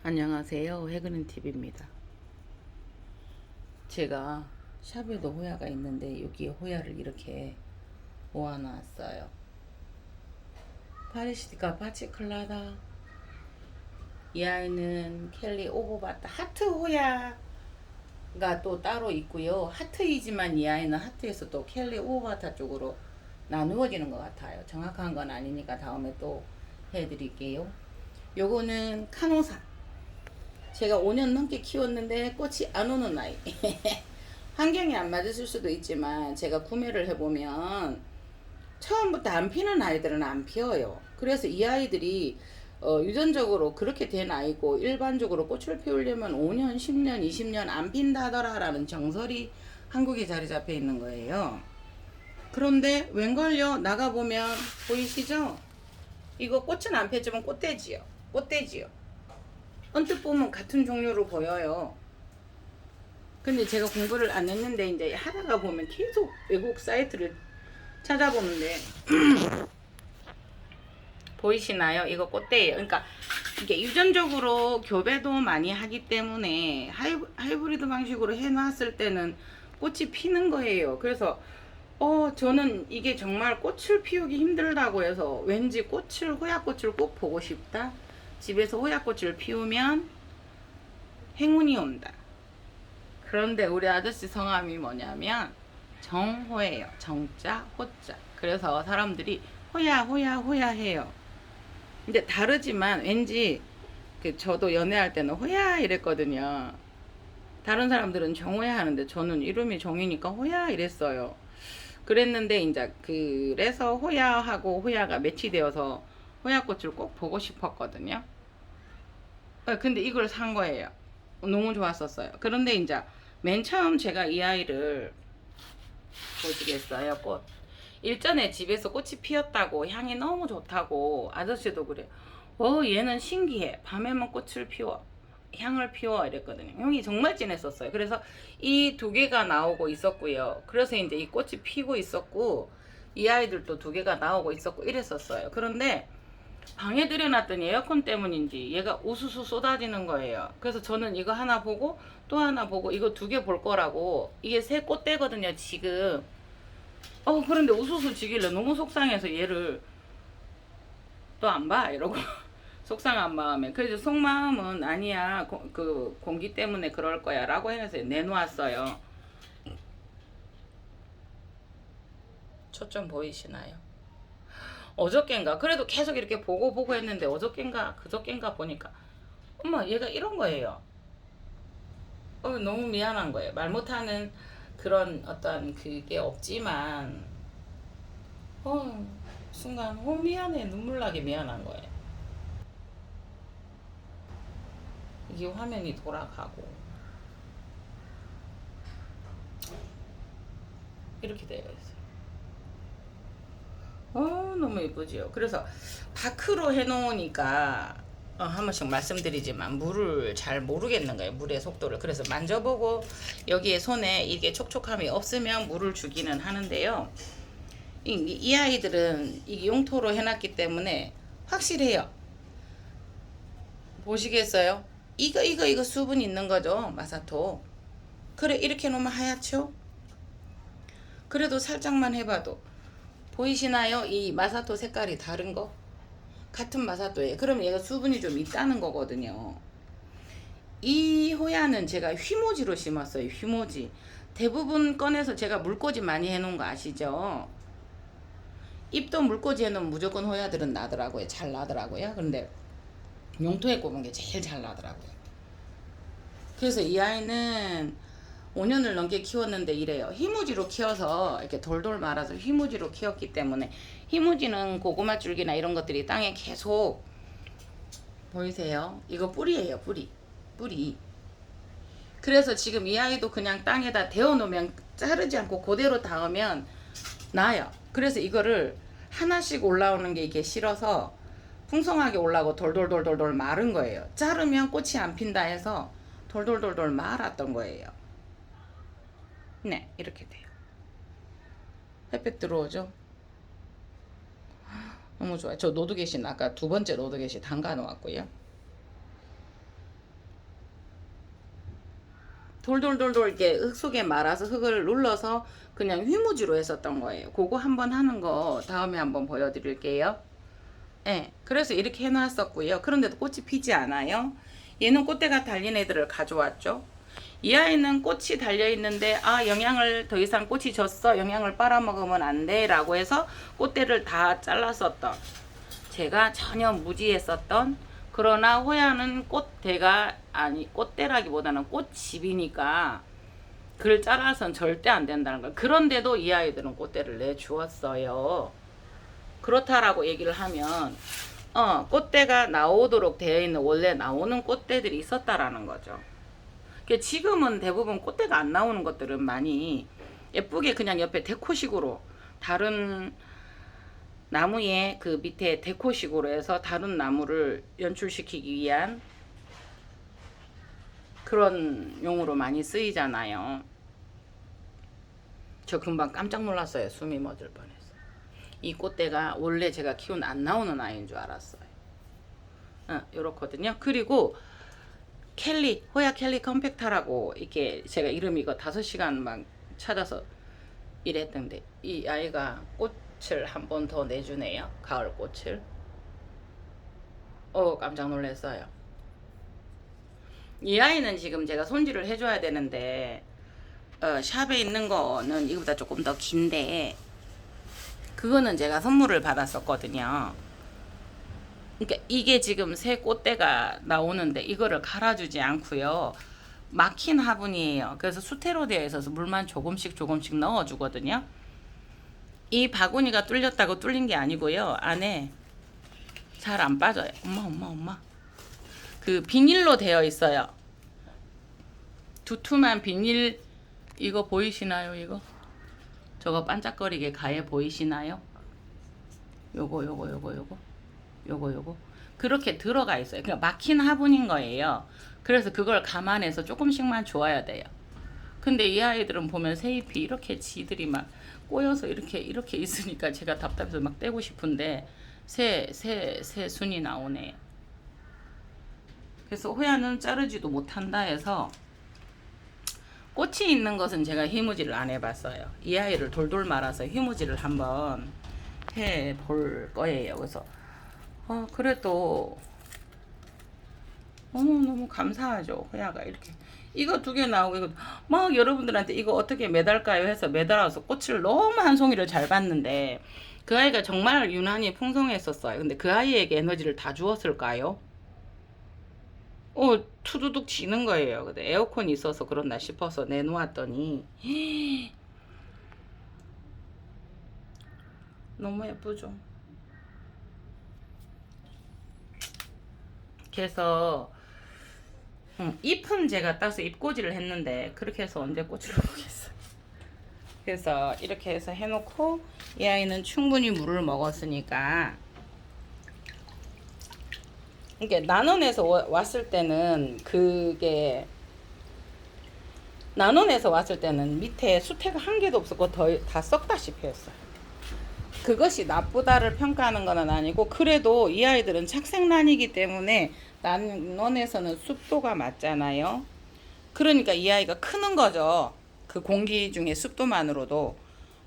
안녕하세요. 해그린TV입니다. 제가 샵에도 호야가 있는데 여기에 호야를 이렇게 모아놨어요. 파리시티카 파치클라다. 이 아이는 켈리 오버바타 하트 호야가 또 따로 있고요. 하트이지만 이 아이는 하트에서 또 켈리 오버바타 쪽으로 나누어지는 것 같아요. 정확한 건 아니니까 다음에 또 해드릴게요. 요거는 카노사. 제가 5년 넘게 키웠는데 꽃이 안 오는 아이. 환경이 안 맞으실 수도 있지만 제가 구매를 해보면 처음부터 안 피는 아이들은 안 피어요. 그래서 이 아이들이 유전적으로 그렇게 된 아이고, 일반적으로 꽃을 피우려면 5년, 10년, 20년 안 핀다더라라는 정설이 한국에 자리 잡혀 있는 거예요. 그런데 웬걸요? 나가보면 보이시죠? 이거 꽃은 안 폈지만 꽃돼지요. 꽃돼지요. 언뜻 보면 같은 종류로 보여요. 근데 제가 공부를 안 했는데 이제 하다가 보면 계속 외국 사이트를 찾아보는데 보이시나요? 이거 꽃대예요. 그러니까 이게 유전적으로 교배도 많이 하기 때문에 하이브리드 방식으로 해놨을 때는 꽃이 피는 거예요. 그래서 저는 이게 정말 꽃을 피우기 힘들다고 해서 왠지 호야꽃을 꼭 보고 싶다. 집에서 호야꽃을 피우면 행운이 온다. 그런데 우리 아저씨 성함이 뭐냐면 정호예요. 정자, 호자. 그래서 사람들이 호야, 호야, 호야 해요. 근데 다르지만 왠지 저도 연애할 때는 호야 이랬거든요. 다른 사람들은 정호야 하는데 저는 이름이 정이니까 호야 이랬어요. 그랬는데 이제 그래서 호야하고 호야가 매치되어서 호야꽃을 꼭 보고 싶었거든요. 근데 이걸 산 거예요. 너무 좋았었어요. 그런데 이제 맨 처음 제가 이 아이를 보시겠어요? 꽃. 일전에 집에서 꽃이 피었다고 향이 너무 좋다고 아저씨도 그래. 얘는 신기해. 밤에만 꽃을 피워. 향을 피워 이랬거든요. 향이 정말 진했었어요. 그래서 이 두 개가 나오고 있었고요. 그래서 이제 이 꽃이 피고 있었고 이 아이들도 두 개가 나오고 있었고 이랬었어요. 그런데 방에 들여놨더니 에어컨 때문인지 얘가 우수수 쏟아지는 거예요. 그래서 저는 이거 하나 보고 또 하나 보고 이거 두 개 볼 거라고, 이게 새 꽃대거든요 지금. 그런데 우수수 지길래 너무 속상해서 얘를 또 안 봐 이러고 속상한 마음에, 그래서 속마음은 아니야, 그 공기 때문에 그럴 거야 라고 해서 내놓았어요. 초점 보이시나요? 어저껜가 그래도 계속 이렇게 보고 했는데 어저껜가 그저껜가 보니까 엄마 얘가 이런 거예요. 너무 미안한 거예요. 말 못하는 그런 어떤 그게 없지만 순간 미안해, 눈물 나게 미안한 거예요. 이게 화면이 돌아가고 이렇게 되어 있어요. 너무 예쁘지요. 그래서 파크로 해놓으니까 한 번씩 말씀드리지만 물을 잘 모르겠는 거예요. 물의 속도를. 그래서 만져보고 여기에 손에 이게 촉촉함이 없으면 물을 주기는 하는데요. 이 아이들은 이 용토로 해놨기 때문에 확실해요. 보시겠어요? 이거 수분 있는 거죠, 마사토. 그래, 이렇게 놓으면 하얗죠? 그래도 살짝만 해봐도 보이시나요? 이 마사토 색깔이 다른 거? 같은 마사토예요. 그럼 얘가 수분이 좀 있다는 거거든요. 이 호야는 제가 휘모지로 심었어요. 휘모지. 대부분 꺼내서 제가 물꽂이 많이 해놓은 거 아시죠? 잎도 물꽂이 해놓으면 무조건 호야들은 나더라고요. 잘 나더라고요. 근데 용토에 꼽은 게 제일 잘 나더라고요. 그래서 이 아이는 5년을 넘게 키웠는데 이래요. 희무지로 키워서 이렇게 돌돌 말아서 희무지로 키웠기 때문에, 희무지는 고구마 줄기나 이런 것들이 땅에 계속, 보이세요? 이거 뿌리예요. 뿌리. 그래서 지금 이 아이도 그냥 땅에다 데워 놓으면, 자르지 않고 그대로 닿으면 나요. 그래서 이거를 하나씩 올라오는 게 이게 싫어서 풍성하게 올라오고 돌돌돌돌돌 마른 거예요. 자르면 꽃이 안 핀다 해서 돌돌돌돌 말았던 거예요. 네, 이렇게 돼요. 햇빛 들어오죠? 너무 좋아요. 저 노드겟신 아까 두 번째 노드겟신 담가 놓았고요. 돌돌돌돌 이렇게 흙 속에 말아서 흙을 눌러서 그냥 휘무지로 했었던 거예요. 그거 한번 하는 거 다음에 한번 보여드릴게요. 네, 그래서 이렇게 해놨었고요. 그런데도 꽃이 피지 않아요. 얘는 꽃대가 달린 애들을 가져왔죠. 이 아이는 꽃이 달려있는데 영양을 더 이상 꽃이 졌어, 영양을 빨아먹으면 안 돼 라고 해서 꽃대를 다 잘랐었던, 제가 전혀 무지했었던, 그러나 호야는 꽃대가 아니 꽃대라기보다는 꽃집이니까 그걸 잘라서는 절대 안 된다는 걸. 그런데도 이 아이들은 꽃대를 내주었어요. 그렇다라고 얘기를 하면 꽃대가 나오도록 되어 있는 원래 나오는 꽃대들이 있었다라는 거죠. 지금은 대부분 꽃대가 안 나오는 것들은 많이 예쁘게 그냥 옆에 데코식으로 다른 나무에 그 밑에 데코식으로 해서 다른 나무를 연출시키기 위한 그런 용으로 많이 쓰이잖아요. 저 금방 깜짝 놀랐어요. 숨이 멎을 뻔했어요. 이 꽃대가 원래 제가 키운 안 나오는 아이인 줄 알았어요. 요렇거든요. 그리고 켈리, 호야 켈리 컴팩타라고 이게 제가 이름 이거 5시간 막 찾아서 이랬던데 이 아이가 꽃을 한 번 더 내주네요. 가을 꽃을. 깜짝 놀랐어요. 이 아이는 지금 제가 손질을 해줘야 되는데 샵에 있는 거는 이거보다 조금 더 긴데 그거는 제가 선물을 받았었거든요. 그러니까 이게 지금 새 꽃대가 나오는데 이거를 갈아주지 않고요. 막힌 화분이에요. 그래서 수태로 되어 있어서 물만 조금씩 넣어주거든요. 이 바구니가 뚫렸다고 뚫린 게 아니고요. 안에 잘 안 빠져요. 엄마. 그 비닐로 되어 있어요. 두툼한 비닐. 이거 보이시나요? 이거 저거 반짝거리게 가해 보이시나요? 요거 그렇게 들어가 있어요. 그냥 막힌 화분인 거예요. 그래서 그걸 감안해서 조금씩만 줘야 돼요. 근데 이 아이들은 보면 새잎이 이렇게 지들이 막 꼬여서 이렇게 있으니까 제가 답답해서 막 떼고 싶은데 새 순이 나오네요. 그래서 호야는 자르지도 못한다 해서 꽃이 있는 것은 제가 휘무지를 안 해봤어요. 이 아이를 돌돌 말아서 휘무지를 한번 해볼 거예요. 그래서 그래도 너무 감사하죠. 호야가 이렇게 이거 2개 나오고 이거 막 여러분들한테 이거 어떻게 매달까요 해서 매달아서 꽃을 너무 한 송이를 잘 봤는데 그 아이가 정말 유난히 풍성했었어요. 근데 그 아이에게 에너지를 다 주었을까요? 투두둑 지는 거예요. 근데 에어컨이 있어서 그런다 싶어서 내놓았더니 너무 예쁘죠. 그래서 잎은 제가 따서 잎꽂이를 했는데 그렇게 해서 언제 꽃을 보겠어요. 그래서 이렇게 해서 해놓고 이 아이는 충분히 물을 먹었으니까 이게 나눠내서 왔을 때는 밑에 수태가 한 개도 없었고 다 썩다시피 했어요. 그것이 나쁘다를 평가하는 건 아니고 그래도 이 아이들은 착색란이기 때문에 나눠내서는 습도가 맞잖아요. 그러니까 이 아이가 크는 거죠. 그 공기 중에 습도만으로도.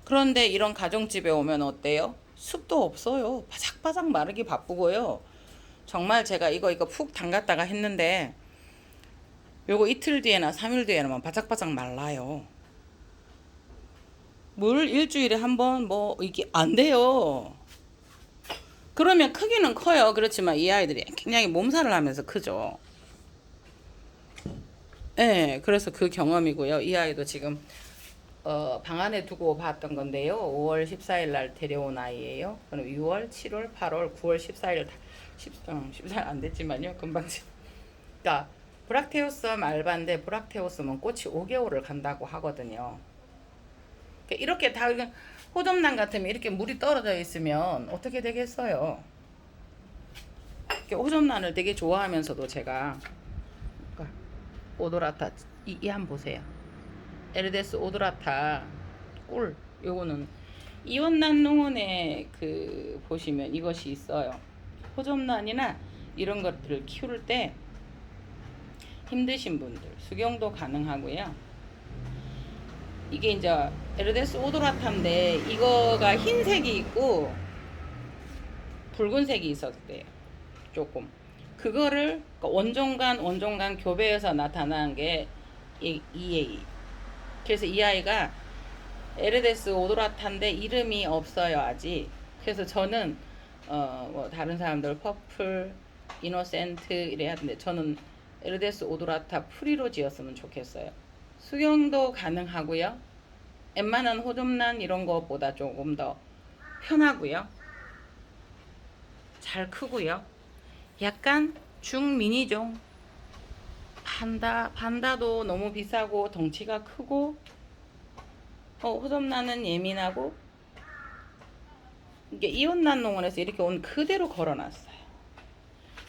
그런데 이런 가정집에 오면 어때요? 습도 없어요. 바삭바삭 마르기 바쁘고요. 정말 제가 이거 푹 담갔다가 했는데 요거 이틀 뒤에나 3일 뒤에는 바삭바삭 말라요. 물 일주일에 한 번 이게 안 돼요. 그러면 크기는 커요. 그렇지만 이 아이들이 굉장히 몸살을 하면서 크죠. 네, 그래서 그 경험이고요. 이 아이도 지금 방 안에 두고 봤던 건데요. 5월 14일 날 데려온 아이예요. 그럼 6월, 7월, 8월, 9월 14일 14일 안 됐지만요. 금방 그러니까 브락테우스 말반데 브락테우스는 꽃이 5개월을 간다고 하거든요. 이렇게 다 호접란 같으면 이렇게 물이 떨어져 있으면 어떻게 되겠어요? 호접란을 되게 좋아하면서도 제가 오도라타 이 한 보세요. 에르데스 오도라타 꿀 요거는 이원난 농원에 보시면 이것이 있어요. 호접란이나 이런 것들을 키울 때 힘드신 분들 수경도 가능하고요. 이게 이제 에르데스 오도라타인데 이거가 흰색이 있고 붉은색이 있었대요. 조금 그거를 원종간 교배에서 나타난 게 이 아이. 그래서 이 아이가 에르데스 오도라타인데 이름이 없어요 아직. 그래서 저는 뭐 다른 사람들 퍼플, 이노센트 이래 하던데 저는 에르데스 오도라타 프리로 지었으면 좋겠어요. 수경도 가능하고요. 웬만한 호접란 이런 것보다 조금 더 편하고요. 잘 크고요. 약간 중미니종. 판다도 너무 비싸고 덩치가 크고 호접란은 예민하고 이게 이온난 농원에서 이렇게 온 그대로 걸어놨어요.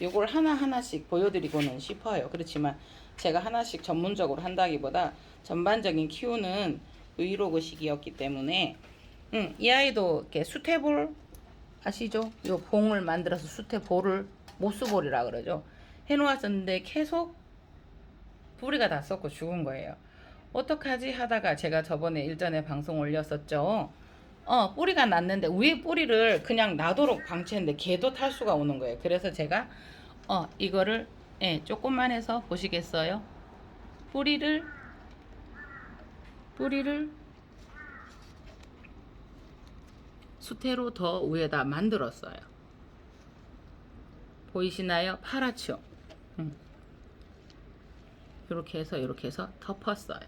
요걸 하나하나씩 보여드리고는 싶어요. 그렇지만 제가 하나씩 전문적으로 한다기보다 전반적인 키우는 브이로그식이었기 때문에 이 아이도 이렇게 수태볼 아시죠? 요 봉을 만들어서 수태볼을 모수볼이라 그러죠. 해놓았었는데 계속 뿌리가 다 썩고 죽은 거예요. 어떡하지 하다가 제가 저번에 일전에 방송 올렸었죠. 뿌리가 났는데 위에 뿌리를 그냥 놔도록 방치했는데 걔도 탈수가 오는 거예요. 그래서 제가 이거를 조금만 해서 보시겠어요? 뿌리를 수태로 더 위에다 만들었어요. 보이시나요? 파랗죠? 이렇게 해서 덮었어요.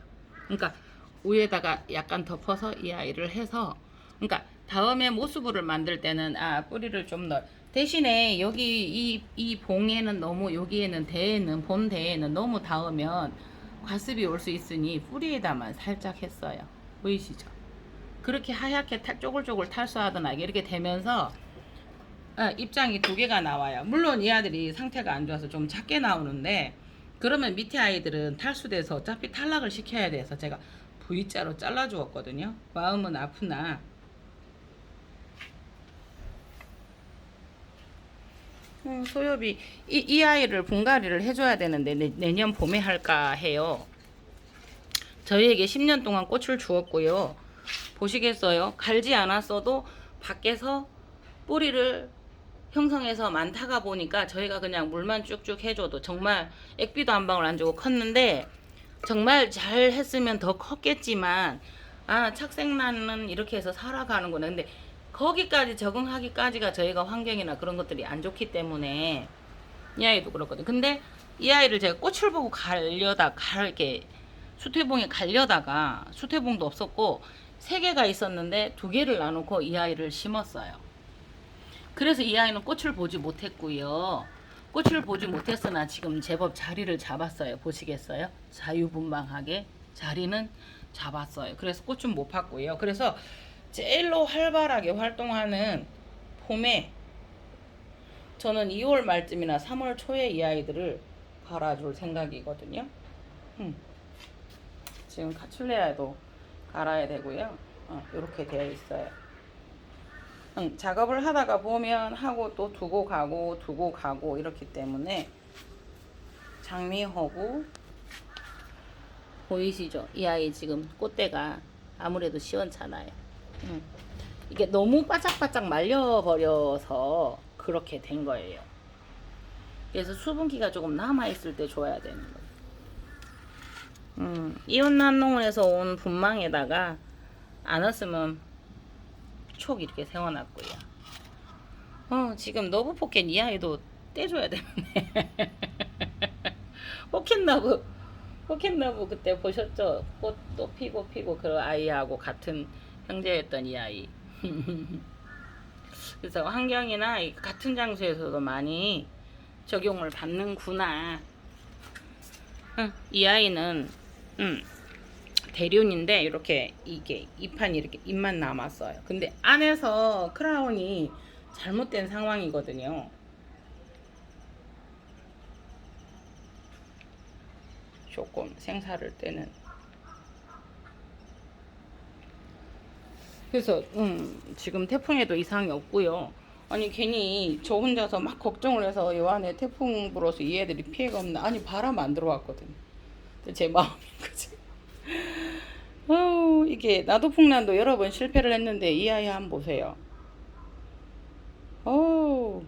그러니까 위에다가 약간 덮어서 이 아이를 해서 그러니까 다음에 모수부를 만들 때는 뿌리를 좀 넣어. 대신에 여기 이 봉에는 너무 여기에는 본 대에는 너무 닿으면 과습이 올 수 있으니 뿌리에다만 살짝 했어요. 보이시죠? 그렇게 하얗게 쪼글쪼글 탈수하던 아기 이렇게 되면서 입장이 두 개가 나와요. 물론 이 아들이 상태가 안 좋아서 좀 작게 나오는데 그러면 밑에 아이들은 탈수돼서 어차피 탈락을 시켜야 돼서 제가 V자로 잘라 주었거든요. 마음은 아프나 소엽이 이 아이를 분갈이를 해줘야 되는데 내년 봄에 할까 해요. 저희에게 10년 동안 꽃을 주었고요. 보시겠어요? 갈지 않았어도 밖에서 뿌리를 형성해서 많다가 보니까 저희가 그냥 물만 쭉쭉 해줘도 정말 액비도 한 방울 안 주고 컸는데 정말 잘 했으면 더 컸겠지만 착색나는 이렇게 해서 살아가는구나. 근데 거기까지 적응하기까지가 저희가 환경이나 그런 것들이 안 좋기 때문에 이 아이도 그렇거든. 근데 이 아이를 제가 꽃을 보고 이렇게 수태봉에 가려다가 수태봉도 없었고 3개가 있었는데 2개를 나누고 이 아이를 심었어요. 그래서 이 아이는 꽃을 보지 못했고요. 꽃을 보지 못했으나 지금 제법 자리를 잡았어요. 보시겠어요? 자유분방하게 자리는 잡았어요. 그래서 꽃은 못 팠고요. 그래서 제일로 활발하게 활동하는 봄에 저는 2월 말쯤이나 3월 초에 이 아이들을 갈아줄 생각이거든요. 지금 카출레아도 갈아야 되고요. 이렇게 되어 있어요. 작업을 하다가 보면 하고 또 두고 가고 이렇기 때문에 장미허브 보이시죠? 이 아이 지금 꽃대가 아무래도 시원찮아요. 이게 너무 바짝바짝 말려버려서 그렇게 된 거예요. 그래서 수분기가 조금 남아있을 때 줘야 되는 거예요. 이온난농원에서 온 분망에다가 안 왔으면 촉 이렇게 세워놨고요. 지금 너브포켓 이 아이도 떼줘야 되는데 포켓러브 그때 보셨죠? 꽃도 피고 그 아이하고 같은 형제였던 이 아이. 그래서 환경이나 같은 장소에서도 많이 적용을 받는구나. 이 아이는 대륜인데 이렇게 이게 잎판이 이렇게 잎만 남았어요. 근데 안에서 크라운이 잘못된 상황이거든요. 조금 생사를 때는 그래서 지금 태풍에도 이상이 없고요. 아니 괜히 저 혼자서 막 걱정을 해서 요 안에 태풍 불어서 이 애들이 피해가 없나. 아니 바람 안 들어왔거든. 제 마음인 거지. 이게 나도 풍란도 여러 번 실패를 했는데 이 아이 한번 보세요. 어우.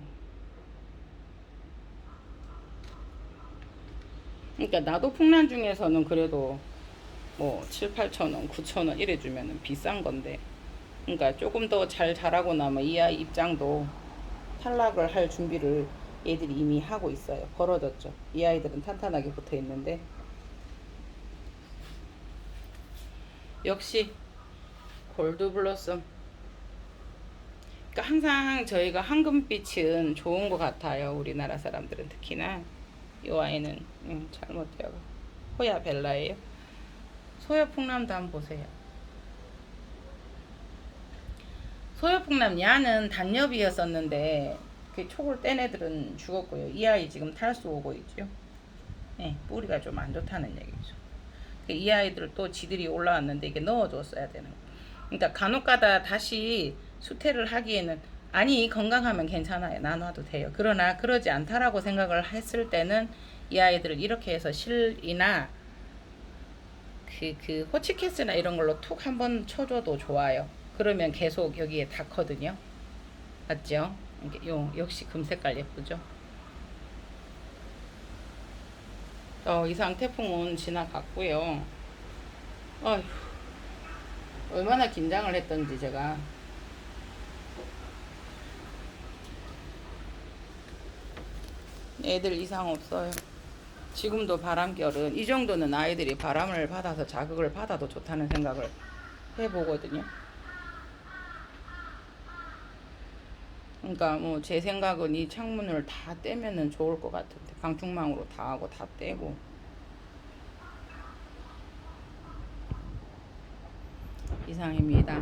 그러니까 나도 풍란 중에서는 그래도 뭐 7, 8천 원, 9천 원 이래 주면은 비싼 건데. 그러니까 조금 더 잘 자라고 나면 이 아이 입장도 탈락을 할 준비를 얘들이 이미 하고 있어요. 벌어졌죠. 이 아이들은 탄탄하게 붙어 있는데 역시 골드 블러썸. 그러니까 항상 저희가 황금빛은 좋은 것 같아요. 우리나라 사람들은 특히나 이 아이는 잘못해요. 호야 벨라예요. 소야풍남도 한번 보세요. 소야풍남 야는 단엽이었었는데 그 촉을 뗀 애들은 죽었고요. 이 아이 지금 탈수 오고 있죠. 네, 뿌리가 좀 안 좋다는 얘기죠. 이 아이들 또 지들이 올라왔는데 이게 넣어줬어야 되는 거. 그러니까 간혹가다 다시 수태를 하기에는 아니 건강하면 괜찮아요. 나눠도 돼요. 그러나 그러지 않다라고 생각을 했을 때는 이 아이들을 이렇게 해서 실이나 그 호치키스나 이런 걸로 툭 한번 쳐줘도 좋아요. 그러면 계속 여기에 닿거든요. 맞죠? 역시 금색깔 예쁘죠? 이상 태풍은 지나갔고요. 어휴, 얼마나 긴장을 했던지 제가. 애들 이상 없어요. 지금도 바람결은 이 정도는 아이들이 바람을 받아서 자극을 받아도 좋다는 생각을 해보거든요. 그러니까 뭐 제 생각은 이 창문을 다 떼면은 좋을 것 같은데 방충망으로 다 하고 다 떼고. 이상입니다.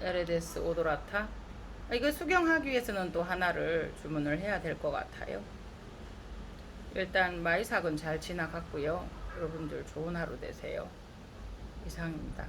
에레데스 오도라타. 이거 수경하기 위해서는 또 하나를 주문을 해야 될 것 같아요. 일단 마이삭은 잘 지나갔고요. 여러분들 좋은 하루 되세요. 이상입니다.